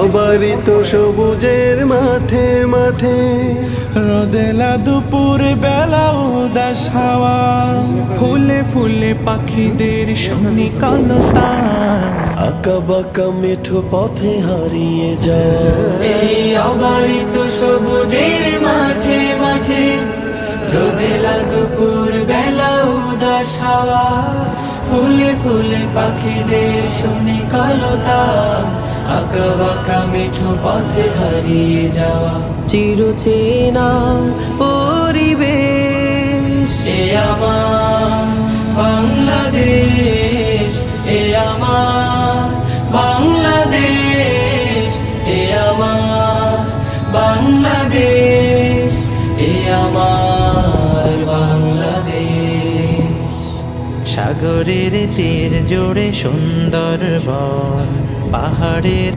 সবারই তো সবুজের মাঠে মাঠে রোদেলা দুপুর বেলা উদাস হাওয়া, ফুলে ফুলে পাখিদের শুনি কলতা। আঁকা বাঁকা মিঠো পথে হারিয়ে যায় এই অবারিত সবুজের মাঠে মাঠে রোদেলা দুপুর বেলা উদাস হাওয়া, ফুলে ফুলে পাখিদের শুনি কলতা। আঁকা বাঁকা মিঠো পথে হারিয়ে যাওয়া চিরচেনা পরিবেশ, এ আমার বাংলাদেশ, এ আমার বাংলাদেশ, এ আমার বাংলাদেশ, এ আমার বাংলাদেশ। সাগরের তীর জুড়ে সুন্দর বন, পাহাড়ের